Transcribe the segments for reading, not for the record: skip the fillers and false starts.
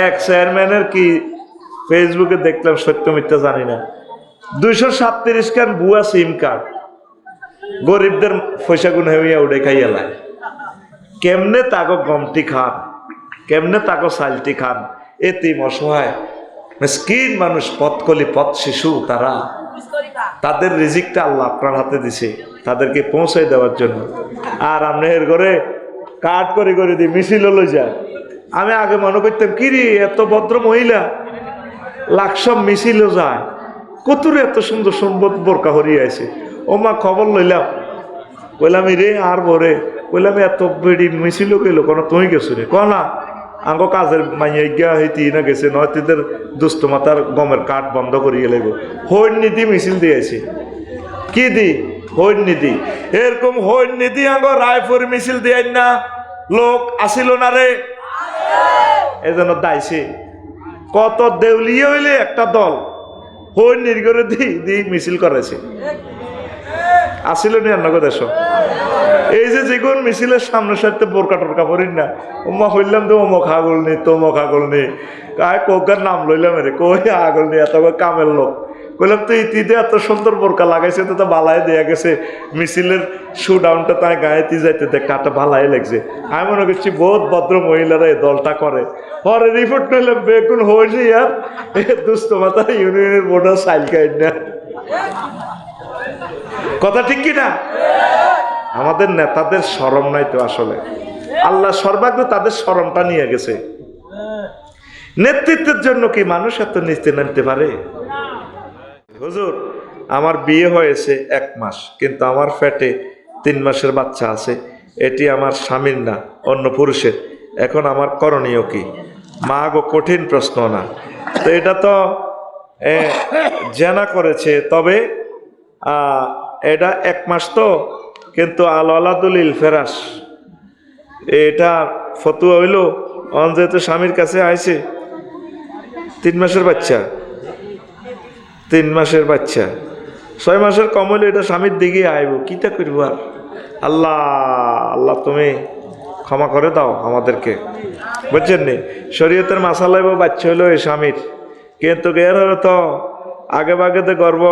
এক চেয়ারম্যানের কি ফেসবুকে দেখলাম, সত্য মিথ্যা জানি না, 237 খান ভুয়া সিম কার্ড গরিবদের পয়সা গুণ হইয়া উড়ে খাইয়া লাই। কেমনে তাগো গমটি খান, কেমনে তাগো সালটি খান, এতিম অসহায় মিসকিন মানুষ, পথকলি পথ শিশু, তারা তাদের রিজিকটা আল্লাহ আপনার হাতে দিছে তাদেরকে পৌঁছাই দেওয়ার জন্য। আর আপনি এর ঘরে কাট করে করে দিই মিছিল লই যায়। আমি আগে মনে করতাম কিরে এত ভদ্র মহিলা লাকসব মিছিলও যায়, কতুরে এত সুন্দর সুন্দর বোরকা হরিয়ে আছে। ও মা খবর লইলাম, কইলাম রে আর বরে, কইলাম এত বেড়ি মিছিলও গেল কোনো, তুমি গেছো রে? ক না আঙ্গ কাজের মাইয়া গিয়া হইতি না গেছে, নয় তোদের দুষ্ট মাতার গমের কাঠ বন্ধ করিয়ে লাগবো। হইন নীতি মিছিল দিয়েছে, কি দি হইন নীতি, এরকম হইন নীতি আঙ্গ রায়পুর মিছিল দিয়ে না লোক আসিল না রে, এজন্য দাইছে। কত দেউলিয়ে হইলে একটা দল হইন নির্গরে দি মিছিল করেছে, আসিল নি আন্নগ দেশ। এই যে যেগুন মিছিলের সামনের সাথে বোরকা টোরকা পড়ি না, ওমা হইলাম তো অমুক আগল নি তমুক আগল নি, কায় কোকার নাম লইলাম রে, কই আগল নি এত কামের লোক। কইলাম তো ইতিতে এত সুন্দর বোরকা লাগাইছে, তো বালাই দেয়া গেছে, মিছিলের শু ডাউনটা তাই গায়েতি যাইতে দেখ কাটা ভালাই লাগছে। আমি মনে করছি বহুত ভদ্র মহিলারা এই দলটা করে। পরে রিপোর্ট করলাম বেগুন হয়েছে ইয়ার দুস্থ মাতা ইউনিয়নের বোর্ডার সাইল কাইড না। কথা ঠিক কিনা? আমাদের নেতাদের শরম নাই তো আসলে, আল্লাহ সর্বাগ্রে তাদের শরমটা নিয়ে গেছে। নেতৃত্বের জন্য কি মানুষ এত নিচে নামতে পারে? হুজুর আমার বিয়ে হয়েছে 1 মাস, কিন্তু আমার পেটে 3 মাসের বাচ্চা আছে, এটি আমার স্বামীর না অন্য পুরুষের, এখন আমার করণীয় কি? মা গো কঠিন প্রশ্ন না তো, এটা তো জেনা করেছে, তবে এটা 1 মাস তো, কিন্তু আল আলাদুলিল ফেরাস এটা ফতুয়া হইল অন যেহেতু স্বামীর কাছে আইছে 3 মাসের বাচ্চা, 3 মাসের বাচ্চা 6 মাসের কম হইলে এটা স্বামীর দিকে আইব, কিটা করবো আর? আল্লাহ আল্লাহ তুমি ক্ষমা করে দাও আমাদেরকে, বুঝছেন নি? শরীয়তের মাসালা হইব বাচ্চা হইলো এই স্বামীর, কিন্তু এর হলে তো আগে বাগেতে গর্ব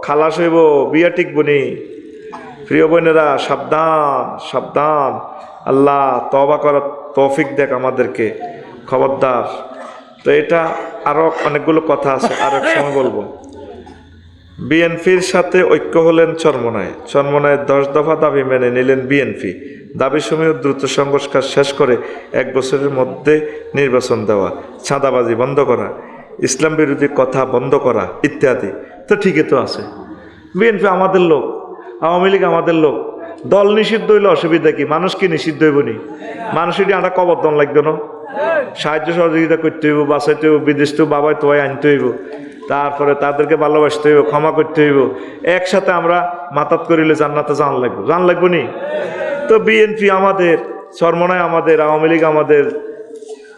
খালাস হইব, বিয়া টিকবনি। প্রিয় বোনেরা সাবধান সাবধান, আল্লাহ তওবা করার তৌফিক দেখ আমাদেরকে, খবরদার। তো এটা আরো অনেকগুলো কথা আছে, আর এক সময় বলবো। বিএনপির সাথে ঐক্য হলেন চরমনায়, চরমনায় 10 দফা দাবি মেনে নিলেন বিএনপি, দাবিসমূহ দ্রুত সংস্কার শেষ করে 1 বছরের মধ্যে নির্বাচন দেওয়া, চাঁদাবাজি বন্ধ করা, ইসলাম বিরোধী কথা বন্ধ করা ইত্যাদি। তো ঠিকই তো আছে, বিএনপি আমাদের লোক, আওয়ামী লীগ আমাদের লোক, দল নিষিদ্ধ হইলে অসুবিধা কি? মানুষ কি নিষিদ্ধ হইব নি? মানুষের আটা কবরদন লাগবে না? সাহায্য সহযোগিতা করতে হইব, বাঁচাইতে হইব, বিদেশ তো বাবাই তোয়াই আনতে হইব, তারপরে তাদেরকে ভালোবাসতে হইব, ক্ষমা করতে হইব, একসাথে আমরা মাতাত করিলে জান্নাতে জান লাগবো নি? তো বিএনপি আমাদের, চরমনায় আমাদের, আওয়ামী লীগ আমাদের,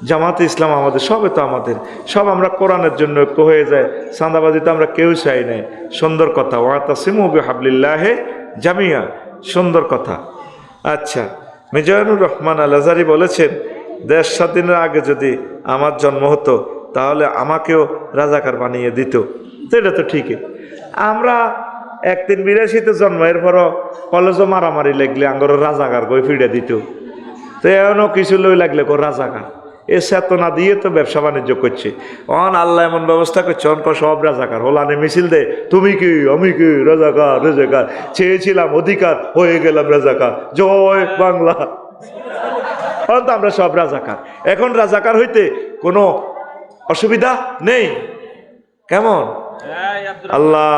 জামাতে ইসলাম আমাদের, সবে তো আমাদের, সব আমরা কোরআনের জন্য ঐক্য হয়ে যায়। চাঁদাবাজি তো আমরা কেউ চাই নাই। সুন্দর কথা, ওয়াতাসিমু বিহাবলিল্লাহি জামিয়া, সুন্দর কথা। আচ্ছা, মিজানুর রহমান আল আজহারি বলেছেন, দেশ স্বাধীনের আগে যদি আমার জন্ম হতো তাহলে আমাকেও রাজাকার বানিয়ে দিত। তো এটা তো ঠিকই, আমরা 1382-তে জন্ম, এরপরও কলেজও মারামারি লাগলে আঙ্গর রাজাকার গই ফিরে দিত। তো এমনও কিছু লই লাগলে কো রাজাকার, এ চেতনা দিয়ে তো ব্যবসা বাণিজ্য করছে। আল্লাহ এমন ব্যবস্থা করছে, সব রাজাকার হোলানে মিছিল দে, তুমি কি আমি কি, রাজাকার রাজাকার, চেয়েছিলাম অধিকার হয়ে গেলাম রাজাকার, জয় বাংলা। তো আমরা সব রাজাকার, এখন রাজাকার হইতে কোনো অসুবিধা নেই। কেমন? আল্লাহ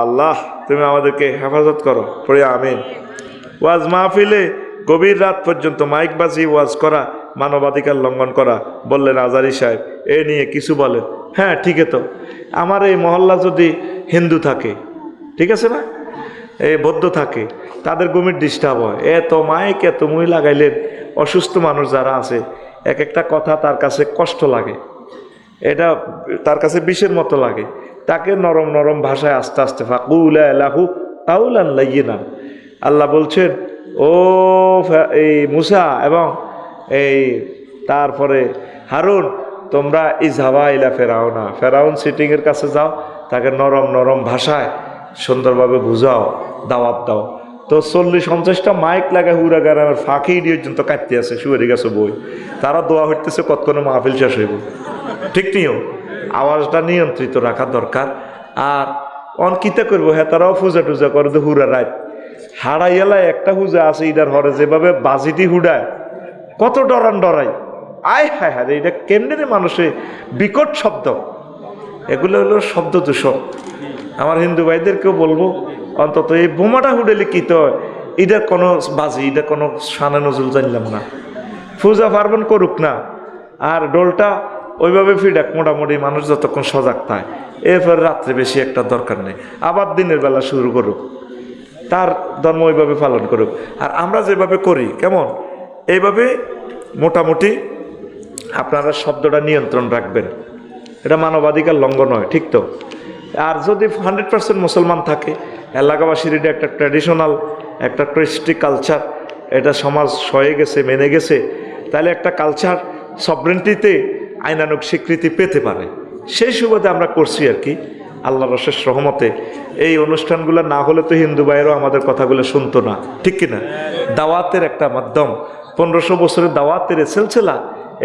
আল্লাহ তুমি আমাদেরকে হেফাজত করো, পড়ে আমিন। ওয়াজ মাহফিলে গভীর রাত পর্যন্ত মাইকবাজি ওয়াজ করা মানবাধিকার লঙ্ঘন করা বললেন আজহারী সাহেব, এ নিয়ে কিছু বলেন? হ্যাঁ ঠিক তো, আমার এই মহল্লা যদি হিন্দু থাকে, ঠিক আছে না, এই বৌদ্ধ থাকে, তাদের গভীর ডিস্টার্ব হয়, এত মাইক এত মুই লাগাইলেন, অসুস্থ মানুষ যারা আছে এক একটা কথা তার কাছে কষ্ট লাগে, এটা তার কাছে বিষের মতো লাগে, তাকে নরম নরম ভাষায় আস্তে আস্তে ফাকুলা লাহু কাউলান লাইয়িনা। আল্লাহ বলছেন, ও এই মুসা এবং এই তারপরে হারুন, তোমরা ইজাবা ইলা ফেরাউনা, ফেরাউন সিটিং এর কাছে যাও, তাকে নরম নরম ভাষায় সুন্দরভাবে বুঝাও, দাওয়াত দাও। তো 40-50টা মাইক লাগায় হুরা গ্রামের ফাঁকি পর্যন্ত কাটতে আছে, শুয়ে গেছে বই, তারা দোয়া হইতেছে কতক্ষণে মাহফিল শেষ হইব। ঠিক নিও, আওয়াজটা নিয়ন্ত্রিত রাখা দরকার। আর অনকিতা করবো, হ্যাঁ তারাও পূজা টুজা করে তো হুরা রাত হারাইয়ালায় একটা পূজা আছে ইদার হরে, যেভাবে বাজিটি হুডায়, কত ডরাই, আয় হায় হায়, এটা কেমনে রে মানুষে বিকট শব্দ, এগুলো হলো শব্দ দূষণ। আমার হিন্দু ভাইদেরকেও বলবো, অন্তত এই বোমাটা হুডেলে কি তো এটার কোনো বাজি, এটা কোনো শানে নজরুল জানলাম না, পূজা পার্বণ করুক না, আর ডোলটা ওইভাবে ফিডাক, মোটামুটি মানুষ যতক্ষণ সজাগ থাকে, এরপরে রাত্রে বেশি একটা দরকার নেই, আবার দিনের বেলা শুরু করুক, তার ধর্ম ওইভাবে পালন করুক। আর আমরা যেভাবে করি কেমন, এইভাবে মোটামুটি আপনারা শব্দটা নিয়ন্ত্রণ রাখবেন, এটা মানবাধিকার লঙ্ঘন নয়, ঠিক তো? আর যদি 100% মুসলমান থাকে, এলাকাবাসীর এটা একটা ট্র্যাডিশনাল, একটা কৃষ্টি কালচার, এটা সমাজ সয়ে গেছে, মেনে গেছে, তাহলে একটা কালচার সভরেন্টিতে আইনানুগ স্বীকৃতি পেতে পারে। সেই সুবাদে আমরা করছি আর কি, আল্লাহর অশেষ রহমতে। এই অনুষ্ঠানগুলো না হলে তো হিন্দু ভাইয়েরও আমাদের কথাগুলো শুনতো না, ঠিক কিনা? দাওয়াতের একটা মাধ্যম, 1500 বছরের দাওয়াতের সিলসিলা,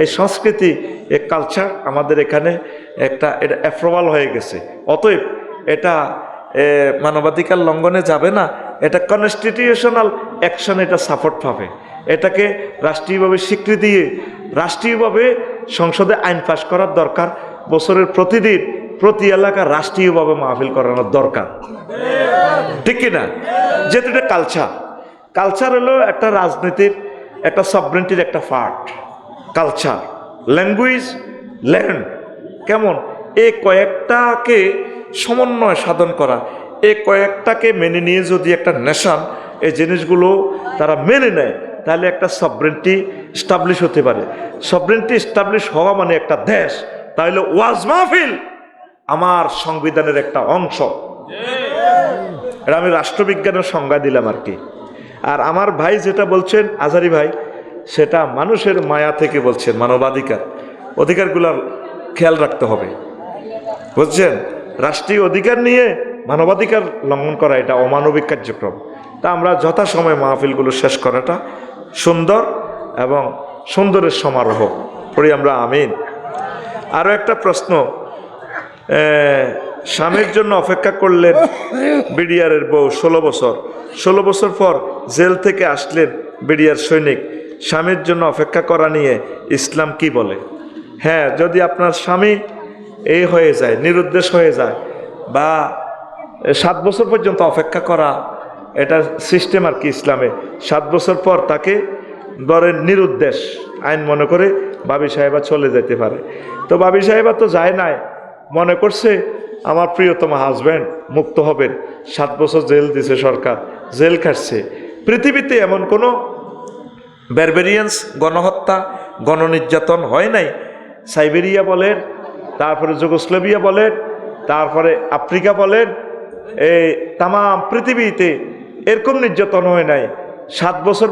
এই সংস্কৃতি, এই কালচার আমাদের এখানে একটা, এটা অ্যাপ্রুভাল হয়ে গেছে। অতএব এটা মানবাধিকার লঙ্ঘনে যাবে না, এটা কনস্টিটিউশনাল অ্যাকশন, এটা সাপোর্ট পাবে, এটাকে রাষ্ট্রীয়ভাবে স্বীকৃতি দিয়ে রাষ্ট্রীয়ভাবে সংসদে আইন পাশ করার দরকার। বছরের প্রতিদিন প্রতি এলাকা রাষ্ট্রীয়ভাবে মাহফিল করানোর দরকার, ঠিক কিনা? যেহেতু এটা কালচার হলো একটা রাজনীতির, একটা সভরেন্টির একটা পার্ট। কালচার, ল্যাঙ্গুয়েজ, ল্যান্ড, কেমন এই কয়েকটাকে সমন্বয় সাধন করা, এই কয়েকটাকে মেনে নিয়ে যদি একটা নেশন এই জিনিসগুলো তারা মেনে নেয়, তাহলে একটা সভরেন্টি স্টাবলিশ হতে পারে। সভরেন্টি স্টাবলিশ হওয়া মানে একটা দেশ, তাহলে ওয়াজ মাহফিল আমার সংবিধানের একটা অংশ। এটা আমি রাষ্ট্রবিজ্ঞানের সংজ্ঞা দিলাম আর কি। আর আমার ভাই যেটা বলছেন আজারি ভাই, সেটা মানুষের মায়া থেকে বলছেন, মানবাধিকার, অধিকারগুলোর খেয়াল রাখতে হবে, বুঝছেন? রাষ্ট্রীয় অধিকার নিয়ে মানবাধিকার লঙ্ঘন করা এটা অমানবিক কার্যক্রম। তা আমরা যথাসময়ে মাহফিলগুলো শেষ করাটা সুন্দর এবং সুন্দরের সমারোহ করি আমরা, আমিন। আরও একটা প্রশ্ন, স্বামীর জন্য অপেক্ষা করলেন বিডিআরের বউ 16 বছর পর জেল থেকে আসলেন বিডিআর সৈনিক, স্বামীর জন্য অপেক্ষা করা নিয়ে ইসলাম কি বলে? হ্যাঁ, যদি আপনার স্বামী এই হয়ে যায়, নিরুদ্দেশ হয়ে যায়, বা 7 বছর পর্যন্ত অপেক্ষা করা, এটা সিস্টেম আর কি ইসলামে। 7 বছর পর তাকে ধরেন নিরুদ্দেশ আইন মনে করে ভাবি সাহেবা চলে যেতে পারে। তো ভাবি সাহেবা তো যায় নাই, মনে করছে আমার প্রিয়তম হাজব্যান্ড মুক্ত হবেন, 7 বছর জেল দিছে সরকার, জেল খাটছে। পৃথিবীতে এমন কোনো বারবেরিয়ান্স, গণহত্যা, গণনির্যাতন হয় নাই। সাইবেরিয়া বলেন, তারপরে যুগোস্লাভিয়া বলেন, তারপরে আফ্রিকা বলেন, এই তাম পৃথিবীতে এরকম নির্যাতন হয় নাই। 7 বছর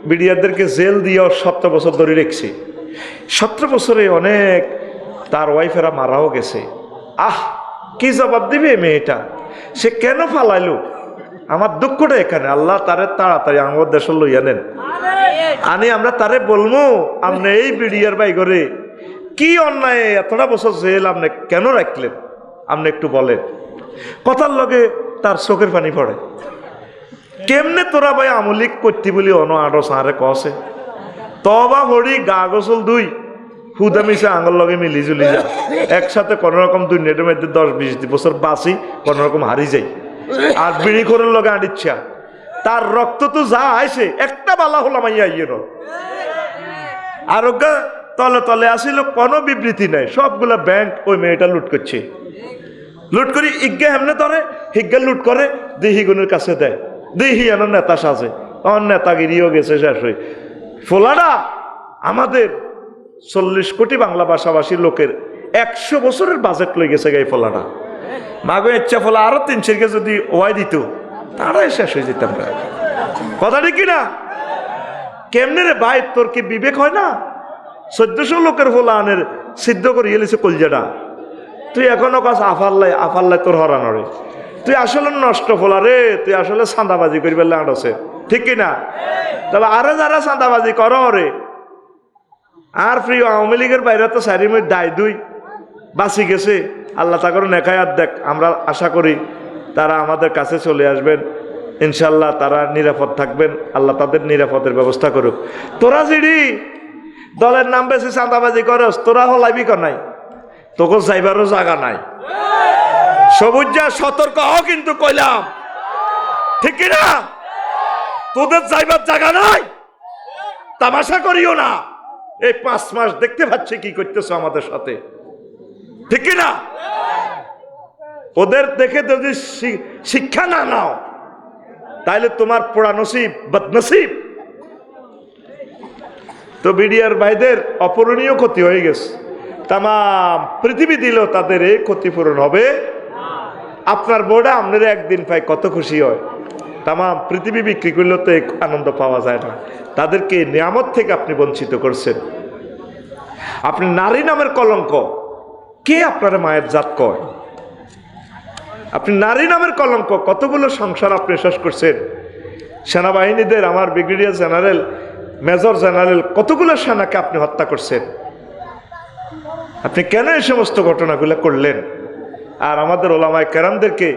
বিডিআরদেরকে জেল দিয়ে 17 বছর ধরে রেখেছে। 17 বছরে অনেক তার ওয়াইফেরা মারাও গেছে। কি জবাব দিবে মেয়েটা? সে কেন ফালাইলো? আমার দুঃখটা এখানে, আল্লাহ তারে তাড়াতাড়ি আমার দেশে লইয়া নেন, আমরা তারে বলবো, আপনি এই বিডিআর বাই করে কি অন্যায় এতটা বছর জেল আপনি কেন রাখলেন? আপনি একটু বলেন। কথার লগে তার চোখের পানি পড়ে। কেমনে তোরা ভাই আমলিক করতে বলি অন আড়ো সাঁড়ে কষে তবা ভরি গা গোসল দুই হুদা মিশে আঙুল লগে মিলি জুলি যা একসাথে কোনো রকম দুনিয়ার মধ্যে 10-20 বছর বাঁচি, কোনো রকম হারি যাই। আর বিড়ি খোরের লগে আঁটিচ্ছা, তার রক্ত তো যা আইসে একটা বালা হলাম আইয়ের আরোগ্য তলে তলে আসিল, কোনো বিবৃতি নাই। সবগুলা ব্যাংক ওই মেয়েটা লুট করছে, লুট করি ইজ্ঞা হেমনে ধরে, হিজ্ঞা লুট করে দিহিগুনের কাছে দেয়, দিহি এন নেতা সাজে, আমার নেতাগিরিও গেছে শেষ হয়ে। ফোলাডা আমাদের 40 কোটি বাংলা ভাষাভাষী লোকের 100 বছরের বাজেট লই গেছে গাই ফোলাডা। মাগো ইচ্ছা ফোলা আরো 300 যদি ওয়াই দিত তারাই শেষ হয়ে যেতাম। কথা ঠিক কিনা? কেমনে রে ভাই, তোর কি বিবেক হয় না? 1400 লোকের ফোলা আনের সিদ্ধ করিয়ে লিছে কলজাটা, তুই এখনো কাজ আফাল্লাই তোর হরানরে, তুই আসলে নষ্ট ফোলা রে, তুই আসলে চাঁদাবাজি করি পেলে আঁটছে, ঠিক কিনা? তবে আরো যারা চাঁদাবাজি কর রে, আর প্রিয় আওয়ামী লীগের বাইরে তো সারি মই দায় দুই বাঁচি গেছে, আল্লাহ তাকর নেখায়াত দেখ। আমরা আশা করি তারা আমাদের কাছে চলে আসবেন ইনশাল্লাহ, তারা নিরাপদ থাকবেন, আল্লাহ তাদের নিরাপদের ব্যবস্থা করুক। তোরা জিডি দলের নাম বেশি চাঁদাবাজি করস, তোরা হলাইবি নাই, তোকে যাইবারও জায়গা নাই। সবুজা সতর্ক হও কিন্তু কইলাম, ঠিক কিনা? তোদের যাইবার জায়গা নাই, তামাশা করিও না। এই 5 মাস দেখতে পাচ্ছি কি করতেছো আমাদের সাথে, ঠিক কিনা? ওদের দেখে যদি শিক্ষা না নাও তাইলে তোমার পোড়া নসিব বদনসিব। তো বিডিআর ভাইদের অপূরণীয় ক্ষতি হয়ে গেছে, তাম পৃথিবী দিল তাদের এই ক্ষতিপূরণ হবে। আপনার বোর্ডে আপনারা একদিন পাই কত খুশি হয়, তাম পৃথিবী বিক্রি করলেও তো এই আনন্দ পাওয়া যায় না। তাদেরকে নিয়ামত থেকে আপনি বঞ্চিত করছেন। আপনি নারী নামের কলঙ্ক, কে আপনার মায়ের জাত কয়? আপনি নারী নামের কলঙ্ক, কতগুলো সংসার আপনি শেষ করছেন। সেনাবাহিনীদের, আমার ব্রিগেডিয়ার জেনারেল, মেজর জেনারেল, কতগুলো সেনাকে আপনি হত্যা করছেন। আপনি কেন এই সমস্ত ঘটনাগুলো করলেন? আর আমাদের ওলামায়ে কেরামদেরকে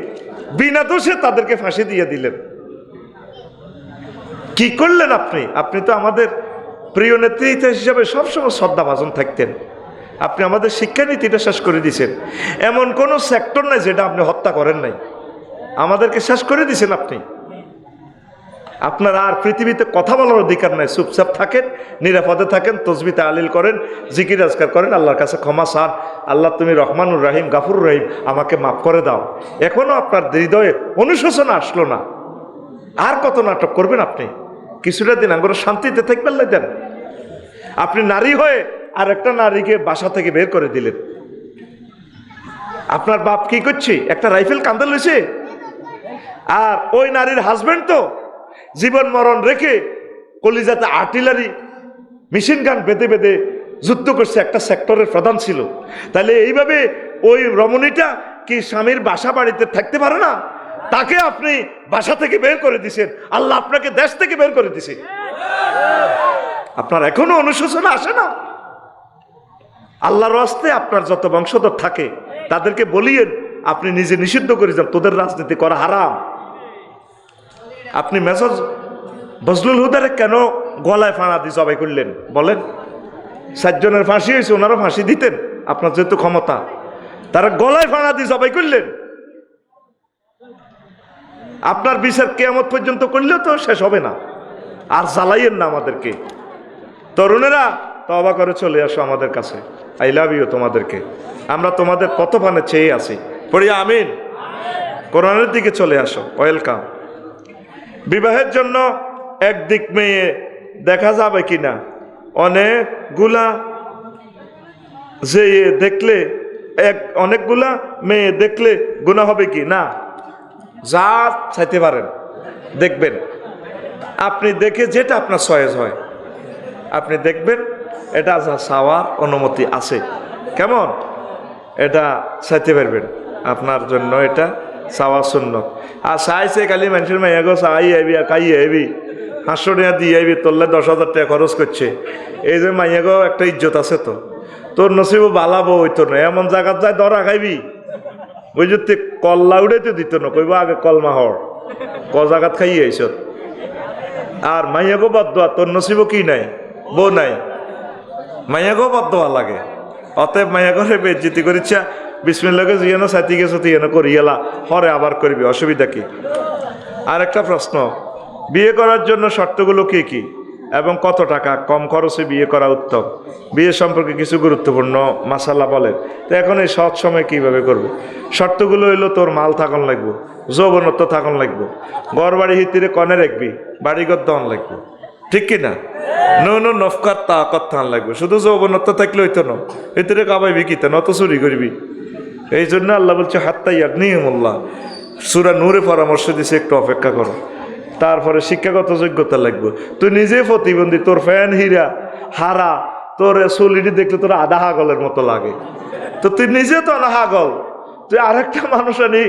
বিনা দোষে তাদেরকে ফাঁসি দিয়ে দিলেন। কি করলেন আপনি? আপনি তো আমাদের প্রিয় নেতৃত্ব হিসাবে সবসময় শ্রদ্ধাভাজন থাকতেন। আপনি আমাদের শিক্ষানীতিটা শেষ করে দিয়েছেন। এমন কোনো সেক্টর নাই যেটা আপনি হত্যা করেন নাই, আমাদেরকে শেষ করে দিয়েছেন আপনি। আপনার আর পৃথিবীতে কথা বলার অধিকার নাই। চুপচাপ থাকেন, নিরাপদে থাকেন, তসবিহ তাহলিল করেন, জিকির আজকার করেন, আল্লাহর কাছে ক্ষমা চান। আল্লাহ তুমি রহমানুর রাহিম, গাফুর রহিম, আমাকে মাফ করে দাও। এখনো আপনার হৃদয়ে অনুশোচনা আসলো না। আর কত নাটক করবেন আপনি? কিছুটা দিন আঙ্গুর শান্তিতে থাকবেন দেন। আপনি নারী হয়ে আর একটা নারীকে বাসা থেকে বের করে দিলেন। আপনার বাপ কি করছে? একটা রাইফেল কান্দা লইছে। আর ওই নারীর হাজবেন্ড তো জীবন মরণ রেখে কলিজাতে আর্টিলারি মেশিন গান বেঁধে বেঁধে যুদ্ধ করছে, একটা সেক্টরের প্রধান ছিল। তাহলে এইভাবে ওই রমণীটা কি স্বামীর বাসা বাড়িতে থাকতে পারে না? তাকে আপনি বাসা থেকে বের করে দিছেন, আল্লাহ আপনাকে দেশ থেকে বের করে দিছে। আপনার এখনো অনুশোচনা আসে না? আল্লাহর রাস্তায় আপনার যত বংশধর থাকে তাদেরকে বলিয়েন, আপনি নিজে নিষিদ্ধ করে যান, তোদের রাজনীতি করা হারাম। আপনি মেজর বজলুল হুদারে কেন গলায় ফাঁড়া দিয়ে জবাই করলেন বলেন? 7 জনের ফাঁসি হয়েছে, ওনারও ফাঁসি দিতেন, আপনার যেহেতু ক্ষমতা। তারা গলায় ফাঁড়া দিয়ে জবাই করলেন। আপনার বিচার কিয়ামত পর্যন্ত করলেও তো শেষ হবে না। আর জ্বালাইয়েন না আমাদেরকে। তরুণেরা তওবা করে চলে আসো আমাদের কাছে। আই লাভ ইউ তোমাদেরকে। আমরা তোমাদের পথপানে চেয়ে আছি। পড়ি আমিন। কোরআনের দিকে চলে আসো, ওয়েলকাম। বিবাহের জন্য একদিক মেয়ে দেখা যাবে কিনা, অনেকগুলা যে দেখলে অনেকগুলা মেয়ে দেখলে গুনাহ হবে কি না? যা চাইতে পারেন দেখবেন। আপনি দেখে যেটা আপনার চয়েস হয় আপনি দেখবেন, এটা যা চাওয়ার অনুমতি আছে। কেমন? এটা চাইতে পারবেন, আপনার জন্য এটা চাওয়া সুন্নত। আর চাইছে খালি মানুষের মাইয়াগো চাই আইবি আর খাই আইবি, 500 টাকা দিয়ে আইবি, তোরলে 10,000 টাকা খরচ করছে। এই যে মাইয়াগো একটা ইজ্জত আছে, তো তোর নসিবও বালাবো হইতো না। এমন জায়গার যায় দরা খাইবি, বুঝতে কল্লা উড়াইতে দিত না, কইব আগে কলমা হর ক জায়গাত খাইয়ে আইস। আর মাইয়াগো বদোয়া, তোর নসিবও কি নাই, বউ নাই, মাইয়াগো বদোয়া লাগে। অতএব মাইয়াগরে বেজ্জিতি করিচ্ছা, বিসমিল্লাহকে জিয়ানো সাথী গেছো তুইয়ানো করিয়ালা, হরে আবার করবি, অসুবিধা কি? আর একটা প্রশ্ন, বিয়ে করার জন্য শর্তগুলো কি কি এবং কত টাকা কম খরচে বিয়ে করা উত্তম? বিয়ে সম্পর্কে কিছু গুরুত্বপূর্ণ মাসালা বলেন। তো এখন এই সৎ সময় কীভাবে করবো? শর্তগুলো হইলো, তোর মাল থাকন লাগবো, যৌবনত্ব থাকন লাগবো, ঘর বাড়ি হিতিরে কনে রাখবি, বাড়িঘর দন লাগবো, ঠিক কিনা? নো নফকার তা কথান লাগবে। শুধু যৌবনত্ব থাকলে হইতো না, ভিতরে কাবাইবি কিতা, নত চুরি করবি। এই জন্য আল্লাহ বলছে হাত্তাই নিয়মুল্লাহ, সূরা নূরে পরামর্শ দিছে, একটু অপেক্ষা করো। তারপরে শিক্ষাগত যোগ্যতা লাগবে। তুই নিজে প্রতিবন্ধী, তোর ফ্যান হীরা হারা তোর চুলিটি দেখলে তোর আধা হাগলের মতো লাগে, তো তুই নিজে তো না হাগল, তুই আরেকটা মানুষ আনি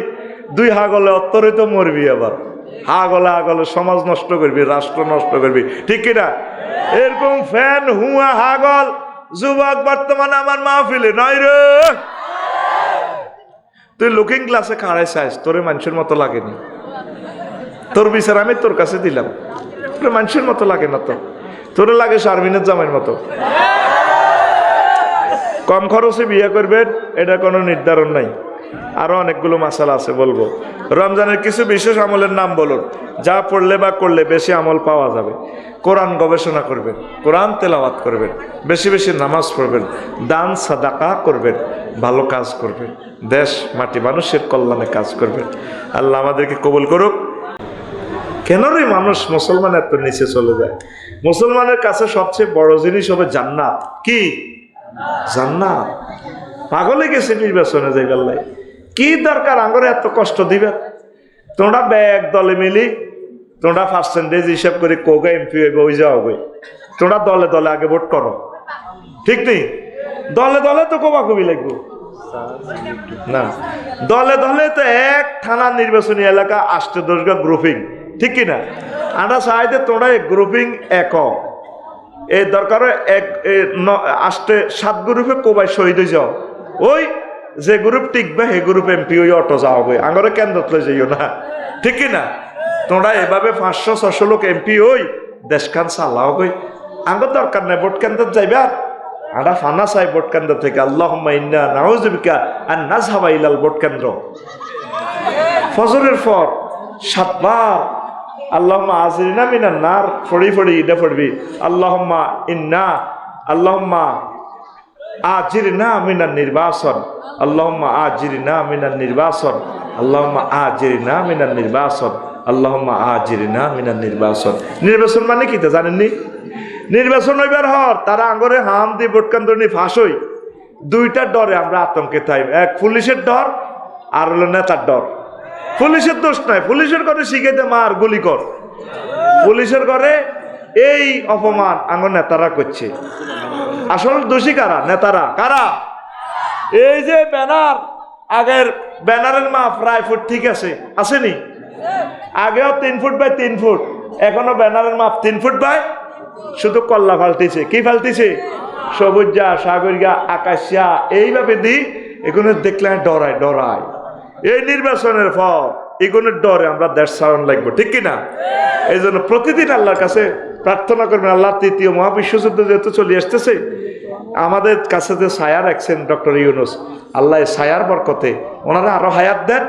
2 হাগলে অত্তরে তো মরবি, আবার হাগলে হাগলে সমাজ নষ্ট করবি, রাষ্ট্র নষ্ট করবি, ঠিক কিনা? এরকম ফ্যান হুয়া হাগল যুবক বর্তমানে আমার মাহফিলে নয় রে। তুই লুকিং গ্লাসে খাড়াই চাইস, তোরে মানুষের মতো লাগেনি, তোর বিচার আমি তোর কাছে দিলাম, তোর মানুষের মতো লাগে না, তো তোরে লাগে শারমিনের জামাইয়ের মতো। কম খরচে বিয়ে করবেন এটা কোনো নির্ধারণ নাই, আরো অনেকগুলো মাসালা আছে বলবো। রমজানের কিছু বিশেষ আমলের নাম বলুন, যা পড়লে বা করলে বেশি আমল পাওয়া যাবে। কোরআন গবেষণা করবেন, কোরআন তেলাওয়াত করবেন, বেশি বেশি নামাজ পড়বেন, দান সাদাকা করবেন, ভালো কাজ করবেন, দেশ মাটি মানুষের কল্যাণে কাজ করবেন। আল্লাহ আমাদেরকে কবুল করুক। কেন রে মানুষ মুসলমান এত নিচে চলে যায়? মুসলমানের কাছে সবচেয়ে বড় জিনিস হবে জান্নাত। কি জান্নাত? পাগলে গেছে নির্বাচনে যাই বেলায়, কি দরকার আঙ্গরে এত কষ্ট দিবে? তোমরা ব্যাগ দলে মিলি, তোমরা পার্সেন্টেজ হিসাব করে কোগা এমপি হইবে, ওই যাও গই, তোমরা দলে দলে আগে ভোট করো, ঠিক নেই? দলে দলে তো কোবাকুবি লাগবো না, দলে দলে তো এক থানা নির্বাচনী এলাকা 8-10 গ্রুপিং, ঠিক কিনা? আমরা চাই যে তোমরা গ্রুপিং একক, এই দরকার 7 গ্রুপে কোবাই শহীদ হয়ে যাও, ওই যে গ্রুপ টিকবে সেই গ্রুপ এমপি ওই অটো যাও গই, আঙরে কেন্দ্রত লই যাইও না, ঠিক কিনা? তোমরা এভাবে 500-600 লোক এমপি ওই দেশখান চালাও গই, আঙ্গর দরকার নাই ভোট কেন্দ্র যাইবে। আর আমরা ফানা চাই ভোট কেন্দ্র থেকে, আল্লাহুম্মা ইন্না নাউযু বিকা আন নাযহাবা ইলাল ভোট কেন্দ্র। ফজরের পর 7 বার আল্লাহুম্মা আজিরনা মিনান নার ফড়ি ফড়ি এটা পড়বি, আল্লাহুম্মা আজিরনা মিনান নির্বাসন, আল্লাহুম্মা আজিরনা মিনান নির্বাসন, আল্লাহুম্মা আজিরনা মিনান নির্বাসন, আল্লাহুম্মা আজিরনা মিনান নির্বাসন। নির্বাচন মানে কি তা জানেননি? নির্বাচন হইবার হর তারা আঙ্গরে হাম দি ভোট কেন্দ্র নি ফাঁস হই, 2টা ডরে আমরা আতঙ্কে থাই, এক পুলিশের ডর আর হলো নেতার ডর। পুলিশের দোষ নাই, পুলিশের ঘরে শিখাইতে মার গুলি কর, পুলিশের ঘরে এই অপমান আঙ্গ নেতারা করছে। আসল দোষী কারা? নেতারা। কারা? এই যে ব্যানার, আগের ব্যানারের মাপ প্রায় ফুট ঠিক আছে, আসেনি? আগেও 3 ফুট বাই 3 ফুট, এখনো ব্যানারের মাপ 3 ফুট বাই, শুধু কল্লা ফালতিছে। কি ফালতিছে? সবুজা, সাগরিয়া, আকাশিয়া, এইভাবে দি এগুলো দেখলে ডরায় ডরায়। এই নির্বাচনের পর এগুলোর ডরে আমরা দেশ ছাড়ন লাগবো, ঠিক কিনা? এই জন্য প্রতিদিন আল্লাহর কাছে প্রার্থনা করবেন, আল্লাহ 3য় মহাবিশ্বযুদ্ধ যেহেতু চলে আসতেছে, আমাদের কাছে যে ছায়া রাখছেন ডক্টর ইউনূস, আল্লাহ ছায়ার বরকতে ওনারা আরো হায়াত দেন।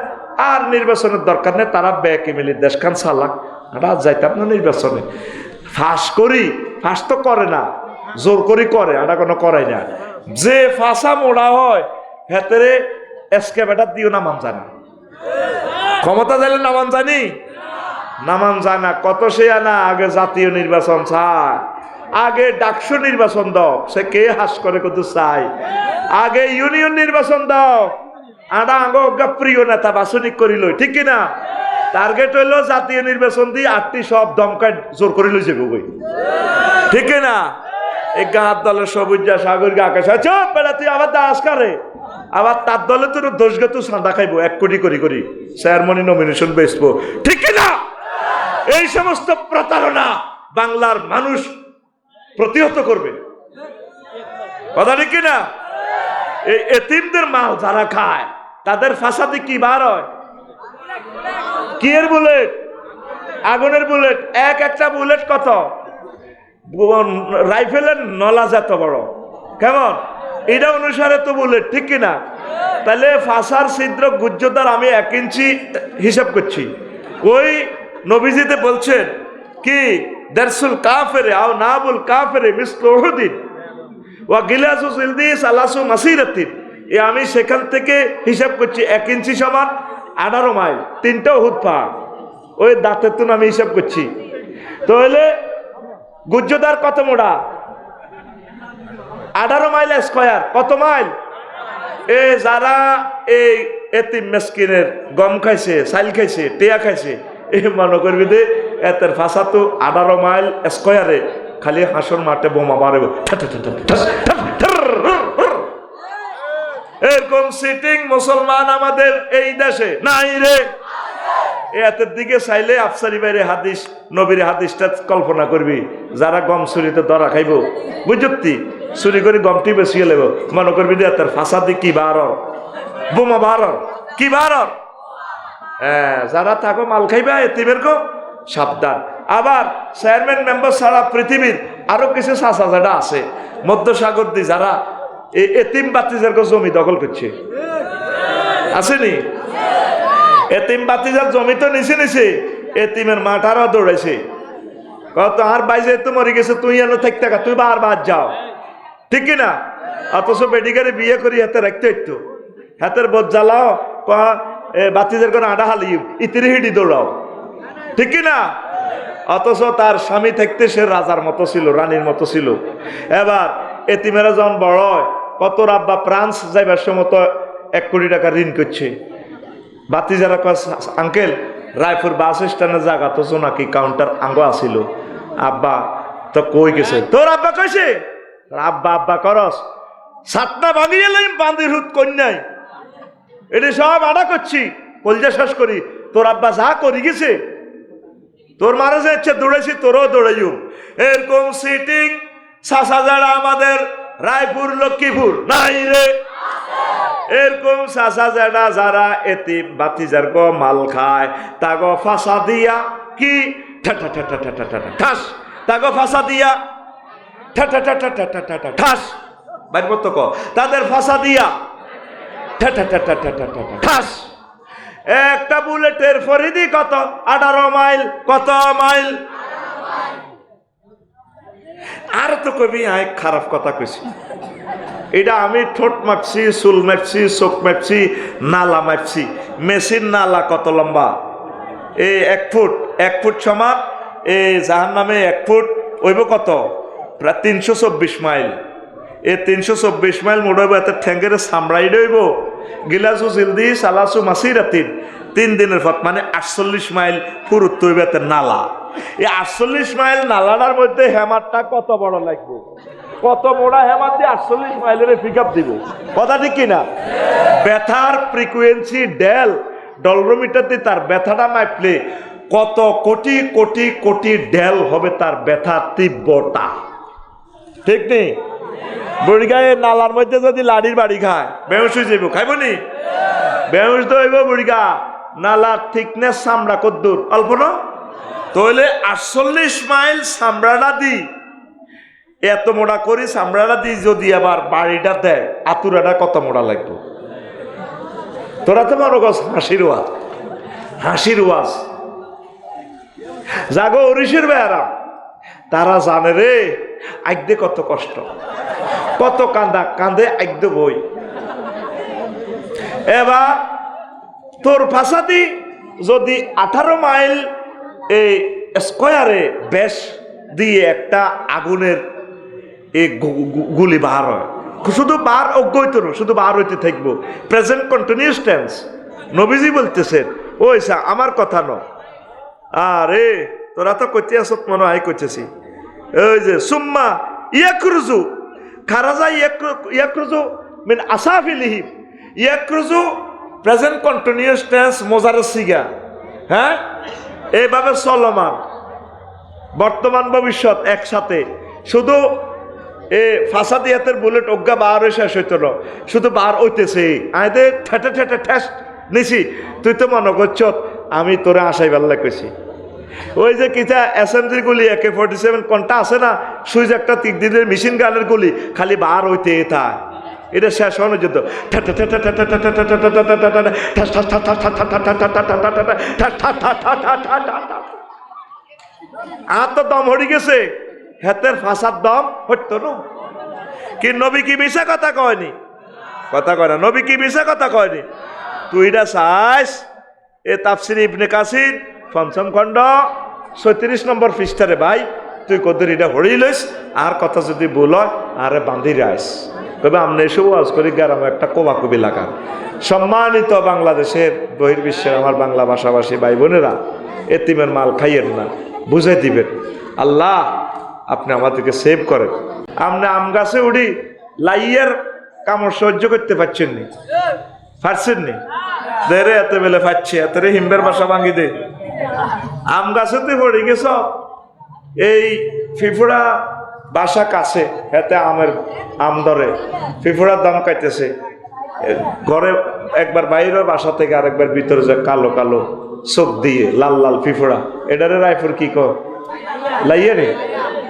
আর নির্বাচনের দরকার নেই, তারা ব্যাকে মিলি দেশখান চালাক, আমরা যাইতাম না নির্বাচনে। ফাঁস তো করে না, জোর করে, আমরা কোনো করাই না। যে ফাঁসা মোড়া হয় হেতেরে এসকেভেটার দিও নামান জানা, ক্ষমতা চাইলে নামান জানি, নামান যায় না। কত সে আনা আগে জাতীয় নির্বাচন চায়, আগে ডাকসু নির্বাচন দাও, সে কে হাস করে কত চাই, আগে ইউনিয়ন নির্বাচন দাও, আডা আঙ্গ প্রিয় নেতা বাছনি করিল, ঠিক কিনা? টার্গেট হইল জাতীয় নির্বাচন দিয়ে 8টি সব দমকায় জোর করে লই যাবো বই, ঠিক কিনা? এই গাঁত দলের সবুজা, সাগরিকা, আকাশ, চুপ বেড়া, তুই আবার দাস কারে, আবার তার দলে তোর দোষগে তুই চাঁদা খাইবো 1 কোটি করি চেয়ারম্যান নমিনেশন বেচবো, ঠিক কিনা? এই সমস্ত প্রতারণা বাংলার মানুষ প্রতিহত করবে, কথা ঠিক কিনা? এই এতিমদের মাল যারা খায় তাদের ফাঁসাতে কি বার হয়? কি এর বুলেট? আগুনের বুলেট। একটা বুলেট কত? রাইফেলের নলা যত বড়, কেমন এটা অনুসারে তো বুলেট, ঠিক কিনা? তাহলে ফাঁসার ছিদ্র গুজ্জদার আমি 1 ইঞ্চি হিসাব করছি। ওই নবীজিতে বলছেন কি, দারসুল কাফেরে আও নাবুল কাফেরে মিসলু উহুদিন ওয়া গিলাসু জিলদি সালাসু মাসিরাতিন। আমি সেখান থেকে হিসাব করছি 1 ইঞ্চি সমান 18 মাইল, 3টা উহুদ পাহাড়। ওই দাঁতের তুন আমি হিসাব করছি। তাহলে গুজ্জদার কত মোড়া? 18 মাইল স্কয়ার। কত মাইল? যারা এই এতিম মেসকিনের গম খাইছে, চাইল খাইছে, টিয়া খাইছে, এই মনে করবি দে এতের ফাঁসা তো 18 মাইল স্কয়ারে খালি হাসর মাঠে বোমা মারে, এরকম সিটিং মুসলমান আমাদের এই দেশে নাই রে। এতের দিকে চাইলে আফসারি বাইরে হাদিস, নবীর হাদিসটা কল্পনা করবি, যারা গম চুরিতে ধরা খাইব, বুঝতি চুরি করে গমটি বেশিয়ে লেব, মনে করবি যে তার ফাঁসাদি কি বার বোমা বার কি বার। হ্যাঁ, যারা থাকো মাল খাইবা এতিমের কো সাবধান। আবার চেয়ারম্যান মেম্বার ছাড়া পৃথিবীর আরো কিছু চাচা আছে মধ্যসাগর দি, যারা এই এতিম বাতিজার জমি দখল করছে, আসেনি? এতিম বাতিজার জমি তো নিছে, এতিমের মাঠারও দৌড়াইছে, কত আর বাইজে তো মরে গেছে, তুই এনে থাকতে তুই বারবার যাও, ঠিক কিনা? অথচ বেডিগারে বিয়ে করি হাতে রাখতে হইতো, হাতের বোধ জ্বালাও, বাতিজার করে আডা হালিও, ইতিরি হিডি দৌড়াও, ঠিক কিনা? অথচ তার স্বামী থাকতে সে রাজার মতো ছিল, রানীর মতো ছিল। এবার এতিমেরা যখন বড় হয়, কত রাব্বা ফ্রান্স যাইবার সময় তো 1 কোটি টাকা ঋণ করছে। বাতিজারা কয়, আঙ্কেল রায়পুর বাস স্ট্যান্ডে জায়গা তো নাকি কাউন্টার আঙ্গ আসিল, আব্বা তো কই গেছে? তোর আব্বা কইছে? আব্বা আব্বা করস, সাতটা ভাঙিয়ে লাইম বান্দির হুত কন্যাই, এটি সব আডা করছি, কলজা শেষ করি। তোর আব্বা যা করি গেছে, তোর মারা যে ইচ্ছে দৌড়াইছি, তোরও দৌড়াইও। এরকম সিটিং চাচা যারা আমাদের রায়পুর লক্ষ্মীপুর নাই রে। এরকম চাচা যারা যারা এতিম বাতিজার গো মাল খায়, তাগো ফাঁসা দিয়া কি ঠাস, তাগো ফাঁসা দিয়া ঠাস, বাইর করতো ক, তাদের ফাঁসা দিয়া ঠাস। একটা বুলেটের ফরিদি কত? 18 মাইল। কত মাইল? আর তো কবি আয় খারাপ কথা কইছি, এটা আমি ঠোঁট মাপছি, চুল মাপছি, চোখ মাপছি, নালা মাপছি। মেশিন নালা কত লম্বা? এই 1 ফুট, 1 ফুট সমান এই জাহান নামে 1 ফুট ওইব কত? প্রায় 324 মাইল। এই 324 মাইল মোড়াইব, এত ঠ্যাঙ্গের সামড়াই রইব, গিলাসু জিলদি সালাসু মাসি রাতিন, 3 দিনের পথ, মানে 48 মাইল পুরুত্ব হইব এত নালা। এই 48 মাইল নালাটার মধ্যে হ্যামারটা কত বড় লাগবে, কত মোড়া হেমার দিয়ে 48 মাইলের পিক আপ দিব, কথা ঠিক কিনা? ব্যথার ফ্রিকুয়েন্সি ডেল ডলরোমিটার দিয়ে তার ব্যথাটা মাপলে কত কোটি কোটি কোটি ডেল হবে তার ব্যথার তীব্রতা, ঠিক নেই? বুড়ি গায়ে নালার মধ্যে যদি লাড়ির বাড়ি খায়, বেহুশ হয়ে যাইব, খাইব নি? বেহুশ তো হইব। বুড়িগা নালার থিকনেস চামড়া কদ্দুর? অল্প না? তাহলে 48 মাইল চামড়াটা দি, এত মোড়া করি চামড়াটা দি যদি আবার বাড়িটা দেয়, আতুরাটা কত মোড়া লাগবে? তোরা তো মনে কর হাসির ওয়াজ, হাসির ওয়াজ। জাগো ওড়িশির বেয়ারা, তারা জানে রে আইদে কত কষ্ট, কত কান্দা কান্দে আইদ বই। এবার তোর ফাঁসাদি যদি 18 মাইল এই স্কোয়ারে বেশ দিয়ে একটা আগুনের এই গুলি বার হয়, শুধু বার অজ্ঞইত না, শুধু বার হইতে থাকবো, প্রেজেন্ট কন্টিনিউয়াস টেন্স। নবীজি বলতেছেন, ওইসা আমার কথা ন, আরে তোরা তো করতে আসত, মনে হয় করতেছি। ওই যে সুম্মা ইয়াকরুজু খারাজা ইয়াকরুজু মিন আসাফিলিহি, ইয়াকরুজু প্রেজেন্ট কন্টিনিউয়াস টেন্স মোজার সিগা, হ্যাঁ, এইভাবে চলমান বর্তমান ভবিষ্যৎ একসাথে। শুধু এ ফাঁসাদিয়াতের বুলেট অজ্ঞা বার হয়ে শেষ হইত না, শুধু বার হইতেছে, আয়দে ঠেটে ঠেটে ঠেস নিছি। তুই তো মনে করছ আমি তোরে আশাই বেল্লা কইছি। ওই যে কিতা এসএমজির গুলি AK-47 কোনটা আছে না, সুইচ একটা তিক দিনের মেশিন গানের গুলি খালি বার হইতে তা, এটা শেষ হওয়ার যুদ্ধ। আর তো দম হয়ে গেছে, হেতের ফাঁসার দম হইত না কি? নবী কি মিশা কথা কয়নি? কথা কয় না, নবী কি মিশা কথা কয়নি? তুই এটা চাইস এ তাফসির ইবনে কাসির ৫ম খণ্ড ৩৬ নম্বর পৃষ্ঠারে ভাই, তুই কদ্দুর এটা হড়ি লইস, আর কথা যদি বল আরে বান্ধি রাইস, তবে আমরা এসব আজ করি গ্রামে একটা কোবাকুবি লাগান। সম্মানিত বাংলাদেশের বহির্বিশ্বের আমার বাংলা ভাষাভাষী ভাই বোনেরা, এতিমের মাল খাইয়েন না, বুঝাই দিবেন। আল্লাহ আপনি আমাদেরকে সেভ করেন। আপনি আম গাছে উঠি লাইয়ার কামড় সহ্য করতে পারছেন নি, পারছেন নি? দেরে এত বেলে পাচ্ছে, এতরে হিম্বের বাসা ভাঙি দে। আম গাছেতে পড়ে গেছ, এই ফিফুড়া বাসা কাছে, এতে আমের আম ধরে, ফিফুড়ার দাম কাটতেছে। ঘরে একবার বাইরে বাসা থেকে আরেকবার ভিতরে যায়, কালো কালো চোখ দিয়ে লাল লাল ফিফুড়া। এটারে রায়পুর কি কয়? লাইয়া রে,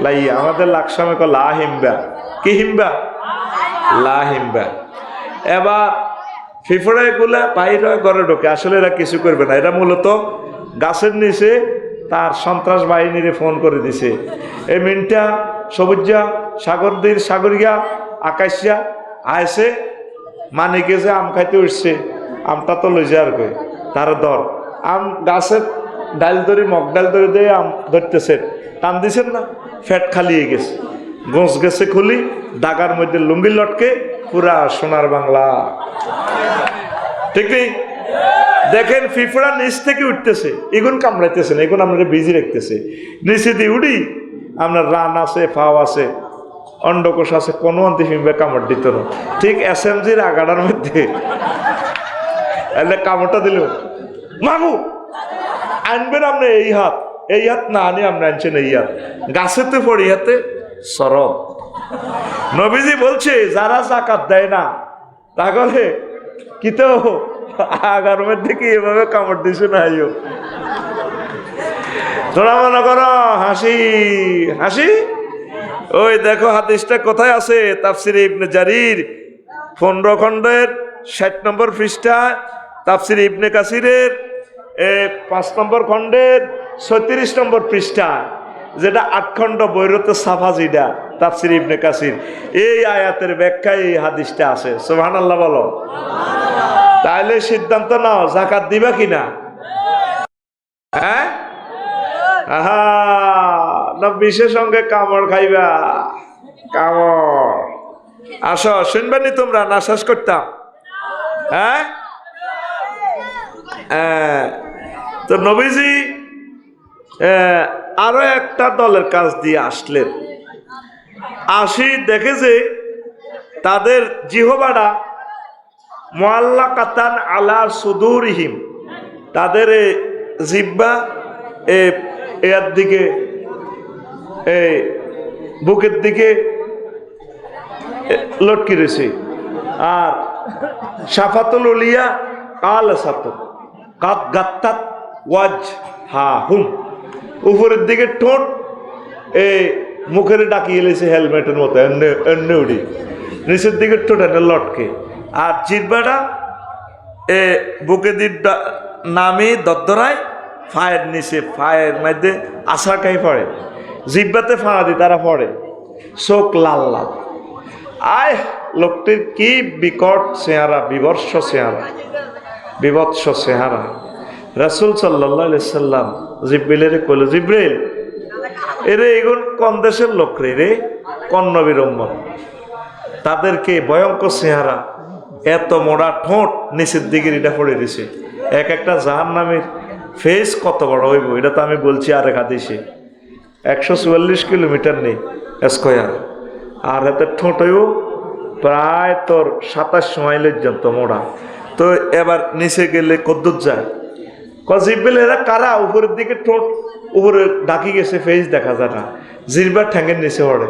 লাইয়া। আমাদের লাকসামে কয় লা হিম্বা। কি হিম্বা? লা হিম্বা। এবার ফিফুড়া এগুলা বাইরে ঘরে ঢোকে, আসলে এরা কিছু করবে না। এরা মূলত গাছের নিচে তার সন্ত্রাস বাহিনীরে ফোন করে দিছে, এই মিনটা সবুজা সাগরদীর সাগরিয়া আকাশিয়া আইসে, মানে গেছে আম খাইতে উঠছে, আমটা তো লই যার কই তার দর আম গাছের ডাল ধরে মগ ডাল ধরে দিয়ে আম ধরতেছে, টান দিছেন না, ফ্যাট খালিয়ে গেছে, গোঁস গেছে খুলি, দাগার মধ্যে লুঙ্গি লটকে, পুরা সোনার বাংলা। ঠিক নেই? দেখেন ফিফড়া নিচ থেকে উঠতেছে, এগুন কামড়াইতেছে না, এগুন আপনারা বিজি রাখতেছে। নিচে দিয়ে উঠি আপনার রান আছে, ফাও আছে, অন্ডকোষ আছে, কোনো অন্তি ফিমবে কামড় দিত না। ঠিক SMGর আগাড়ার মধ্যে কামড়টা দিল, মাগু আনবেন আপনি এই হাত, এই হাত না আনি আপনি আনছেন এই হাত, গাছেতে পড়ি হাতে সরব। নবীজি বলছে যারা জাকাত দেয় না, তাহলে কি তো আগার মধ্যে কি এভাবে কামড় দিছে না? তোরা মনে করো হাসি হাসি। ওই দেখো হাদিসটা কোথায় আছে, তাফসিরে ইবনে জারির 15 খণ্ডের 60 নম্বর পৃষ্ঠা, তাফসিরে ইবনে কাসিরের 5 নম্বর খণ্ডের 36 নম্বর পৃষ্ঠা, যেটা 8 খণ্ড বৈরত সাফা, যেটা তাফসিরে ইবনে কাসির, এই আয়াতের ব্যাখ্যায় এই হাদিসটা আছে। সুবহানাল্লাহ বলো। তাহলে সিদ্ধান্ত নাও, যাকাত দিবা কিনা? হ্যাঁ, আহা না বিশেষ সঙ্গে কামড় খাইবা? কামড় আসো, শুনবানি তোমরা? না শেষ করতাম? হ্যাঁ, তো নবীজি আরো একটা দলের কাজ দিয়ে আসলেন। আসি দেখে যে তাদের জিহবাটা মুআল্লাকাতান আলা সুদুরিহিম, তাদের জিহ্বা এর দিকে, বুকের দিকে লটকি রয়েছে, আর সাফাতুল উলিয়া কাল সাত কাত গাত্তাত ওয়াজ হা হুম, উপরের দিকে ঠোঁট মুখের ডাকিয়ে এলেছে হেলমেটের মতো, এমনি উড়ি, নিচের দিকে ঠোঁট এনে লটকে, আর জিহ্বাটা বুকে দিয়ে নামে দরদরায়, ফায়ের নিচে, ফায়ের মধ্যে আশা খাই পড়ে, জিহ্বাতে ফাড়া দি তারা পড়ে, চোখ লাল লাল। আয় লোকটির কি বিকট চেহারা, বিভৎস চেহারা, বিভৎস চেহারা। রাসূল সাল্লাল্লাহু আলাইহি সাল্লাম জিব্রিলের কইল, জিব্রিল এরে এগুন কোন দেশের লোক রে, কোন নবীর উম্মত, তাদেরকে ভয়ঙ্কর চেহারা, এত মোড়া ঠোঁট, নিচের দিকে এটা পড়ে দিছে, এক একটা জাহান্নামের ফেস কত বড় হইব, এটা তো আমি বলছি আরেক হাদিসে, 144 কিলোমিটার নেই স্কয়ার, আর এত ঠোঁট হইব প্রায় তোর 27 মাইলের যত মোড়া। তো এবার নিচে গেলে কদ্দুর যায়, জিব্রিল এরা কারা? উপরের দিকে ঠোঁট উপরে ডাকি গেছে, ফেস দেখা যায় না, জিহ্বা ঠ্যাঙ্গের নিচে পড়ে,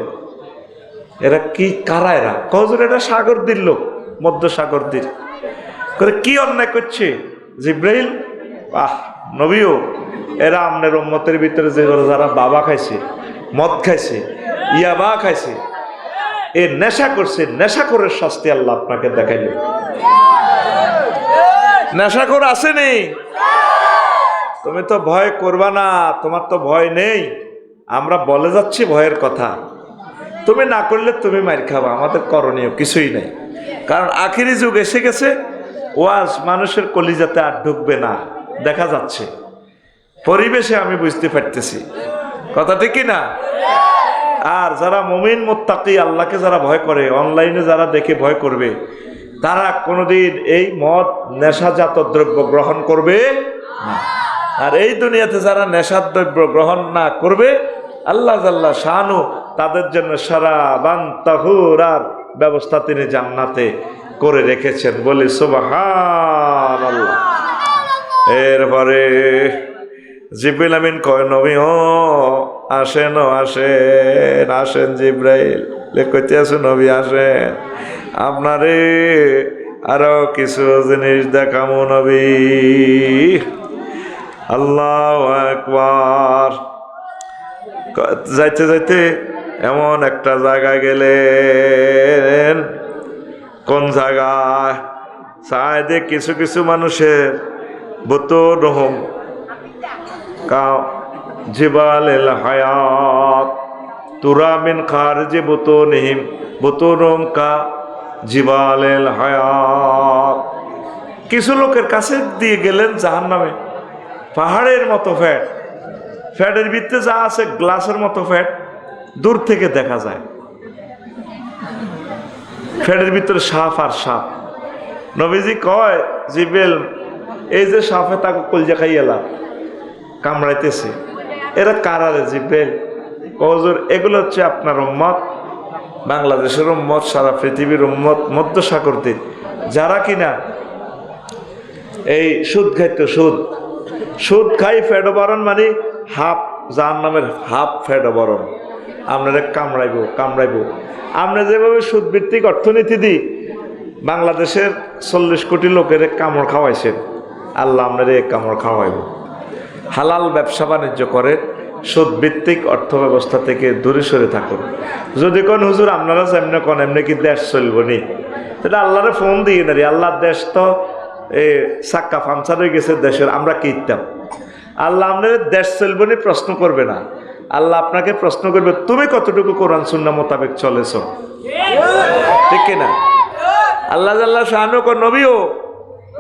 এরা কি কারা? এরা কজন? এটা সাগর দিল লোক, মধ্য সাগর দিল করে কি অন্যায় করছে জিব্রাইল? আহ নবীও, এরা আমনের উম্মতের ভিতরে যে যারা বাবা খাইছে, মদ খাইছে, ইয়াবা খাইছে, এ নেশা করছে, নেশাখোরের শাস্তি আল্লাহ আপনাকে দেখাইল। নেশাখোর আসেনি? তুমি তো ভয় করবা না, তোমার তো ভয় নেই, আমরা বলে যাচ্ছি ভয়ের কথা, তুমি না করলে তুমি মার খাবা, আমাদের করণীয় কিছুই নেই। কারণ আখিরি যুগ এসে গেছে, ওয়াজ মানুষের কলিজাতে আর ঢুকবে না, দেখা যাচ্ছে পরিবেশে, আমি বুঝতে পারতেছি কথা ঠিক কি না? আর যারা মুমিন মুত্তাকি, আল্লাহকে যারা ভয় করে, অনলাইনে যারা দেখে ভয় করবে, তারা কোনোদিন এই মদ নেশাজাত দ্রব্য গ্রহণ করবে না। আর এই দুনিয়াতে যারা নেশার দ্রব্য গ্রহণ না করবে, আল্লাহ জাল্লা শানু তাদের জন্য সারাবান তাহুরার ব্যবস্থা তিনি জান্নাতে করে রেখেছেন, বলি সুবহানাল্লাহ। এরপরে জিবরিল আমিন কয় নবী আসেন আসেন আসেন, জিব্রাইল কইতে আছে নবী আসেন, আপনারে আরো কিছু জিনিস দেখামো নবী। আল্লাহু আকবার। যাইতে যাইতে এমন একটা জায়গায় গেলেন, কোন জায়গায় সাইদে কিছু কিছু মানুষের বুতুনহুম কা জিবালিল হায়াত তুরা মিন খারিজি বুতুনহিম বুতুনহুম কা জিবালিল হায়াত। কিছু লোকের কাছে দিয়ে গেলেন জাহান্নামে, পাহাড়ের মতো ফ্যাট, ফ্যাটের ভিতরে যা আছে গ্লাসের মতো ফ্যাট, দূর থেকে দেখা যায়। ফ্যাটের ভিতরে সাপ আর সাপ। নবীজি কয় জিব্রাইল এই যে সাপে তাকে কলজা খাইয়েলা কামড়াইতেছে, এরা কারারে জিব্রাইল? হুজুর এগুলো হচ্ছে আপনার উম্মত, বাংলাদেশের উম্মত, সারা পৃথিবীর উম্মত, মধ্যসাগরদের যারা কিনা এই সুদ খাইতো, সুদ খাই ফেড বরণ মানে হাফ জাহান্নামের হাফ ফেড বরণ, আপনারা কামড়াইব। আমরা যেভাবে সুদ ভিত্তিক অর্থনীতি দিই, বাংলাদেশের 40 কোটি লোকের কামড় খাওয়াইছেন, আল্লাহ আপনারা কামড় খাওয়াইব। হালাল ব্যবসা বাণিজ্য করে সুদ ভিত্তিক অর্থ ব্যবস্থা থেকে দূরে সরে থাকুন। যদি কোন হুজুর আপনারা যেমনি কোন এমনি কি দেশ চলব নি, তাহলে আল্লাহরে ফোন দিয়ে না, আল্লাহর দেশ তো সাক্কা ফাংশন হয়ে গেছে দেশের, আমরা কি ইত্যাম? আল্লাহ আপনাদের দেশ চলব নি প্রশ্ন করবে না, আল্লাহ আপনাকে প্রশ্ন করবে তুমি কতটুকু কোরআন সুন্নাহ মোতাবেক চলেছ, ঠিক কিনা? আল্লাহ জাল্লা শানু কো নবীও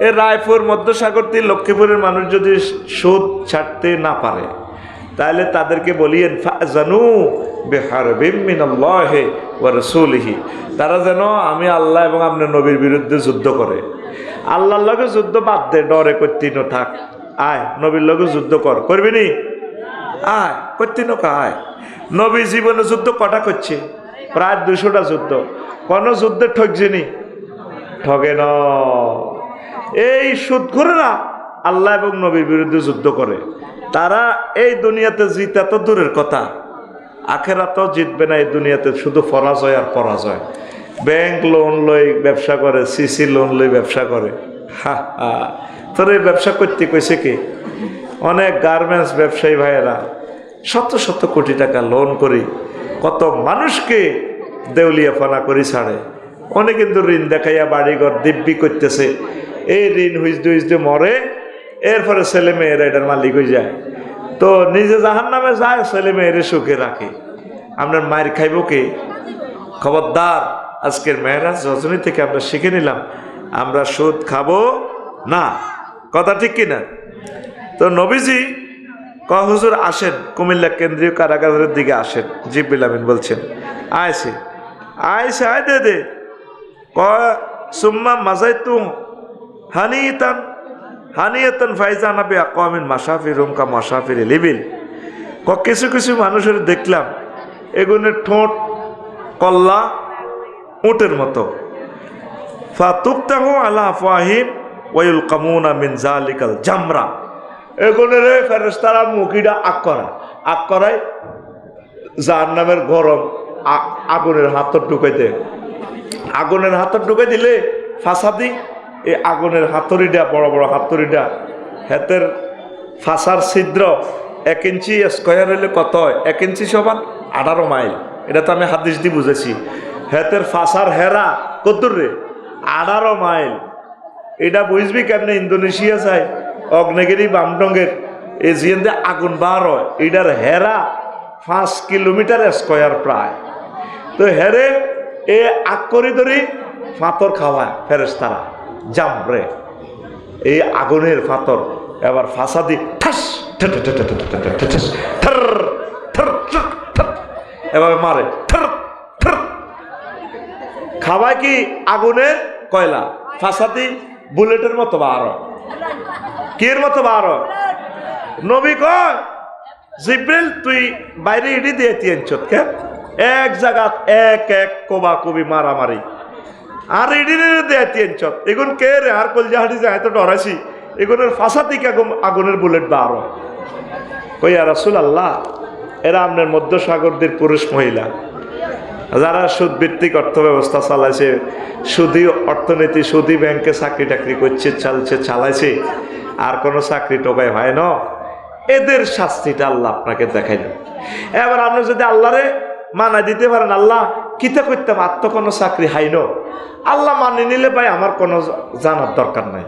এ রায়পুর মধ্যসাগর থেকে লক্ষ্মীপুরের মানুষ যদি সুদ ছাড়তে না পারে, তাহলে তাদেরকে বলিয়েন ফাজানু বিহারবিম মিনাল্লাহি ওয়া রাসূলিহি, তারা যেন আমি আল্লাহ এবং আপনার নবীর বিরুদ্ধে যুদ্ধ করে। আল্লাহর লগে যুদ্ধ বাদ দে, ডরে করতিনো থাক, আয় নবীর লগে যুদ্ধ করবি নি, আয় করতিনো আয়। নবী জীবনে যুদ্ধ কটা করছে? প্রায় 200টা যুদ্ধ। কোন যুদ্ধে ঠকছিনি? ঠগে ন। এই সুদখোরেরা আল্লাহ এবং নবীর বিরুদ্ধে যুদ্ধ করে, তারা এই দুনিয়াতে জিতা তো দূরের কথা, আখেরাতেও জিতবে না। এই দুনিয়াতে শুধু পরাজয় আর পরাজয়। ব্যাংক লোন লই ব্যবসা করে, সিসি লোন লই ব্যবসা করে। তোর এই ব্যবসা করতে কইছে কি? অনেক গার্মেন্টস ব্যবসায়ী ভাইয়েরা শত শত কোটি টাকা লোন করি কত মানুষকে দেউলিয়াফানা করি ছাড়ে। অনেক কিন্তু ঋণ দেখাইয়া বাড়িঘর দিব্যি করতেছে, এই ঋণ হুইজতে মরে, এরপরে ছেলে মেয়েরা এটার মালিক হয়ে যায়, তো নিজে জাহান্নামে যায়, ছেলে মেয়েরে সুখে রাখে। আপনার মায়ের খাইব কে? খবরদার, আজকের মেয়েরাজ রজনী থেকে আমরা শিখে নিলাম, আমরা সুদ খাবো না। কথা ঠিক কিনা? তো নবীজি হুজুর আসেন, কুমিল্লা কেন্দ্রীয় কারাগারের দিকে আসেন। জিবরিল আমিন বলছেন আয়সে আয় দে সুম্মা মাজাইতুম হানিয়াতান ফাইজানা বিআকওয়ামিন মাশাফিরুম কা মাশাফির লিবিল। কিছু কিছু মানুষের দেখলাম এগুনের ঠোঁট কল্লা উটের মতো। ফাতুফতাহু আলা আফওয়াহিম ওয়া ইউলকামুনা মিন যালিকাল জামরা। এগুনের ফেরেশতারা মুখিটা আগ করায় জাহান্নামের গরম আগুনের হাতত ঢুকাইতে। আগুনের হাতত ঢুকাই দিলে ফাঁসাদি এই আগুনের হাতুড়িটা, বড় বড় হাতুড়িটা, হাতের ফাঁসার ছিদ্র 1 ইঞ্চি স্কোয়ার হইলে কত হয়? 1 ইঞ্চি সমান 18 মাইল। এটা তো আমি হাদিস দিয়ে বুঝেছি। হাতের ফাঁসার হেরা কদ্দুর রে? 18 মাইল। এটা বুঝবি কেমনে? ইন্দোনেশিয়া চাই অগ্নেগিরি বামডঙ্গের এই জিয়ান আগুন বার হয়, এটার হেরা 5 কিলোমিটার স্কোয়ার প্রায়। তো হেরে এ আগ করি ধরি ফাতর খাওয়ায় ফেরেশতারা জামরে, এই আগুনের ফাতর। এবার ফাঁসা দি ঠাস এভাবে মারে, খাওয়ায় কি আগুনের কয়লা, ফাঁসাদি বুলেটের মতো বার, কির মতো বার। নবী কয় জিব্রিল তুই বাইরে ইডি দিয়ে তিনছত কে এক জায়গা এক এক কোবা কবি মারামারি আর ইডি দিয়ে তিনছত এগুন কে রে আর কলজা হাঁটি যায় তো ডরাইছি এগুনের ফাঁসা থেকে আগুনের বুলেট বারো কইয়া রাসূলুল্লাহ এরা আপনার মধ্যসাগরদের পুরুষ মহিলা যারা সুদ ভিত্তিক অর্থ ব্যবস্থা চালাইছে সুদী অর্থনীতি সুদী ব্যাংকে চাকরি টাকরি করছে চালাইছে আর কোনো চাকরি টোকাই হয় না এদের শাস্তিটা আল্লাহ আপনাকে দেখাই দেন এবার আপনি যদি আল্লাহরে মানা দিতে পারেন আল্লাহ কিতা করতাম আর তো কোনো চাকরি হাই ন আল্লাহ মানি নিলে ভাই আমার কোনো জানার দরকার নাই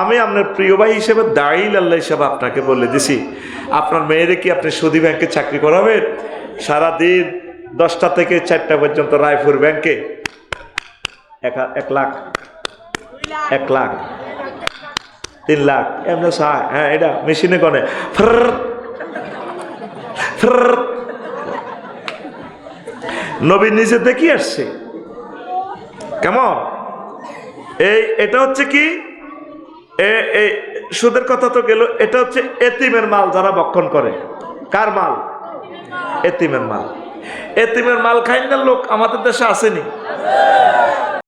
আমি আপনার প্রিয় ভাই হিসেবে দাঁড়িয়ে আল্লাহ হিসেবে আপনাকে বলে দিছি আপনার মেয়েরে কি আপনি সুদী ব্যাংকে চাকরি করাবেন সারাদিন 10টা থেকে 4টা পর্যন্ত রায়পুর ব্যাংকে 1 লাখ 1 লাখ 3 লাখ এমনি চায় হ্যাঁ এটা মেশিনে কনে নবী নিজে দেখি আসছে কেমন এটা হচ্ছে কি সুদের কথা তো গেল এটা হচ্ছে এতিমের মাল যারা ভক্ষণ করে কার মাল এতিমের মাল এতিমের মাল খাই না লোক আমাদের দেশে আসেনি